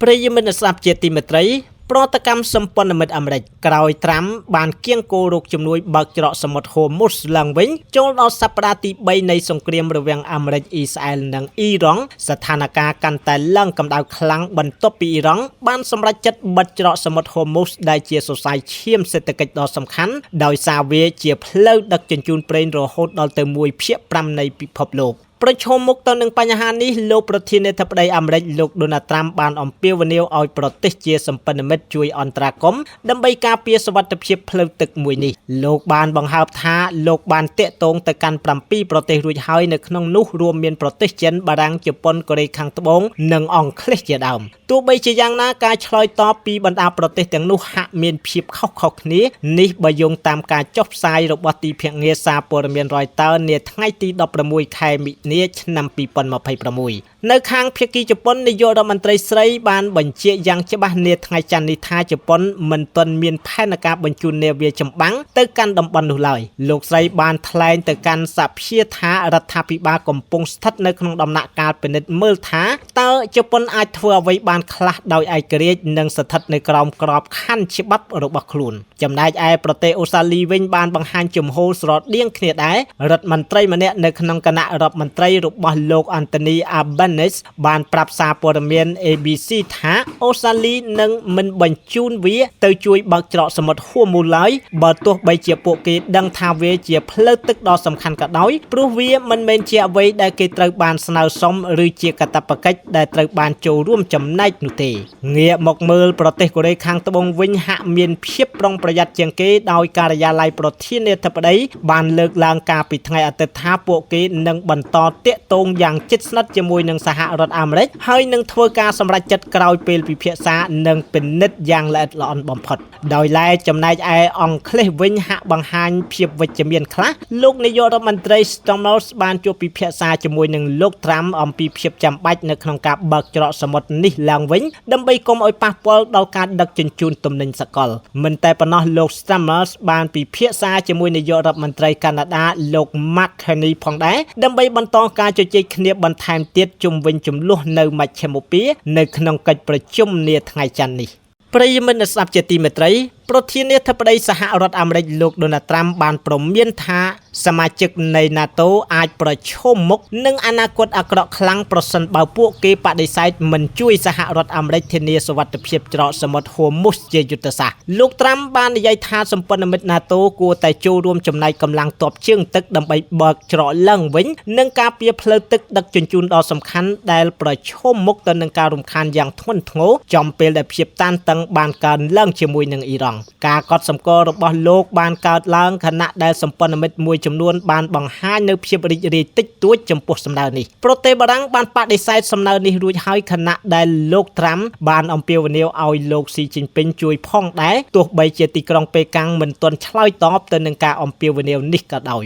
ប្រិយមិត្តស្ដាប់ជាទីមេត្រីប្រតិកម្មសម្ព័ន្ធមិត្តអាមេរិកក្រោយត្រាំបានគៀងគោរោគជំនួយបើកច្រកសមុទ្រហូមូសឡើងវិញចូលដល់សប្តាហ៍ទី3នៃសង្គ្រាមរវាងអាមេរិកអ៊ីស្រាអែលនិងអ៊ីរ៉ង់ស្ថានភាពកាន់តែឡើងកម្ដៅខ្លាំងបន្ទាប់ពីអ៊ីរ៉ង់បានសម្រេចចិត្តបិទច្រកសមុទ្រហូមូសដែលជាសរសៃឈាមសេដ្ឋកិច្ចដ៏សំខាន់ដោយសារវាជាផ្លូវដឹកជញ្ជូនប្រេងរហូតដល់ទៅ1/5នៃពិភពលោកប្រឈមមុខទៅនឹងបញ្ហានេះលោកប្រធានាធិបតីអាមេរិកលោកដូណាល់ត្រាំបានអំពាវនាវឲ្យប្រទេសជាសម្ព័ន្ធមិត្តជួយអន្តរាគមន៍ដើម្បីការពារសុវត្ថិភាពផ្លូវទឹកមួយនេះលោកបានបង្ហើបថាលោកបានតាក់ទងទៅកាន់7ប្រទេសរួចហើយនៅក្នុងនោះរួមមានប្រទេសចិនបារាំងជប៉ុនកូរ៉េខាងត្បូងនិងអង់គ្លេសជាដើមទោះបីជាយ៉ាងណាការឆ្លើយតបពីបណ្ដាប្រទេសទាំងនោះហាក់មានភាពខុសៗគ្នានេះបើយោងតាមការចុះផ្សាយរបស់ទីភ្នាក់ងារសារព័ត៌មាន Reuters នាថ្ងៃទី16ខែមិនិនាឆ្នាំ2026នៅខាងភាគីជប៉ុននាយករដ្ឋមន្ត្រីស្រីបានបញ្ជាក់យ៉ាងច្បាស់នាថ្ងៃច័ន្ទនេះថាជប៉ុនមិនទាន់មានផែនការបញ្ជូននាវាចម្បាំងទៅកាន់តំបន់នោះឡើយលោកស្រីបានថ្លែងទៅកាន់សភាថារដ្ឋាភិបាលកំពុងស្ថិតនៅក្នុងដំណាក់កាលពិនិត្យមើលថាតើជប៉ុនអាចធ្វើអ្វីបានខ្លះដោយឯករាជ្យនិងស្ថិតនៅក្រោមក្របខ័ណ្ឌច្បាប់របស់ខ្លួនចំណែកឯប្រទេសអូស្ត្រាលីវិញបានបង្ហាញជំហរស្រដៀងគ្នាដែររដ្ឋមន្ត្រីម្នាក់នៅក្នុងគណៈរដ្ឋមន្ត្រីរបស់លោក Anthony Albanese បានប្រាប់សារព័ត៌មាន ABC ថាអូស្ត្រាលីនឹងមិនបញ្ជូនវាទៅជួយបើកច្រកសមុទ្រហួមូលឡើយបើទោះបីជាពួកគេដឹងថាវាជាផ្លូវទឹកដ៏សំខាន់ក៏ដោយព្រោះវាមិនមែនជាអ្វីដែលគេត្រូវបានស្នើសុំឬជាកាតព្វកិច្ចដែលត្រូវបានចូលរួមចំណែកនោះទេងាកមកមើលប្រទេសកូរ៉េខាងត្បូងវិញហាក់មានភាពប្រុងប្រយ័ត្នជាងគេដោយការិយាល័យប្រធានាធិបតីបានលើកឡើងកាលពីថ្ងៃអាទិត្យថាពួកគេនឹងបន្តតាក់ទងយ៉ាងជិតស្និទ្ធជាមួយនឹងសហរដ្ឋអាមេរិកហើយនឹងធ្វើការសម្រេចចិត្តក្រោយពេលពិភាក្សានិងពិនិត្យយ៉ាងល្អិតល្អន់បំផុតដោយឡែកចំណែកឯអង់គ្លេសវិញហាក់បង្ហាញភាពវិជ្ជមានខ្លះលោកនាយករដ្ឋមន្ត្រី Stamers បានជួបពិភាក្សាជាមួយនឹងលោកត្រាំអំពីភាពចាំបាច់នៅក្នុងការបើកច្រកសមុទ្រនេះឡើងវិញដើម្បីកុំឲ្យប៉ះពាល់ដល់ការដឹកជញ្ជូនទំនិញសកលមិនតែប៉ុណ្ណោះលោក Stamers បានពិភាក្សាជាមួយនាយករដ្ឋមន្ត្រីកាណាដាលោក Mark Carney ផងដែរដើម្បីបន្តការជជែកគ្នាបន្ថែមទៀតជុំវិញចំនួននៅមជ្ឈមបូព៌ានៅក្នុងកិច្ចប្រជុំនាថ្ងៃច័ន្ទនេះប្រិយមិត្តអ្នកស្ដាប់ជាទីមេត្រីប្រធានាធិបតីសហរដ្ឋអាមេរិកលោកដូណាល់ត្រាំបានព្រមានថាសមាជិកនៃ NATO អាចប្រឈមមុខនឹងអនាគតអាក្រក់ខ្លាំងប្រសិនបើពួកគេបដិសេធមិនជួយសហរដ្ឋអាមេរិកធានាសុវត្ថិភាពច្រកសមុទ្រហួមូសជាយុទ្ធសាស្ត្រលោកត្រាំបាននិយាយថាសម្ព័ន្ធមិត្ត NATO គួរតែចូលរួមចំណែកកម្លាំងទ័ពជើងទឹកដើម្បីបើកច្រកឡើងវិញនិងការពារផ្លូវទឹកដឹកជញ្ជូនដ៏សំខាន់ដែលប្រឈមមុខទៅនឹងការរំខានយ៉ាងធ្ងន់ធ្ងរចំពេលដែលភាពតានតឹងបានកើនឡើងជាមួយនឹងអ៊ីរ៉ង់ការកត់សម្គាល់របស់លោកបានកើតឡើងខណៈដែលសម្ព័ន្ធមិត្តមួយចំនួនបានបង្ហាញនៅភាពរីករាយតិចតួចចំពោះសំណើនេះប្រទេសបារាំងបានបដិសេធសំណើនេះរួចហើយខណៈដែលលោកត្រាំបានអំពាវនាវឲ្យលោកស៊ីជីនពីងជួយផងដែរទោះបីជាទីក្រុងប៉េកាំងមិនទាន់ឆ្លើយតបទៅនឹងការអំពាវនាវនេះក៏ដោយ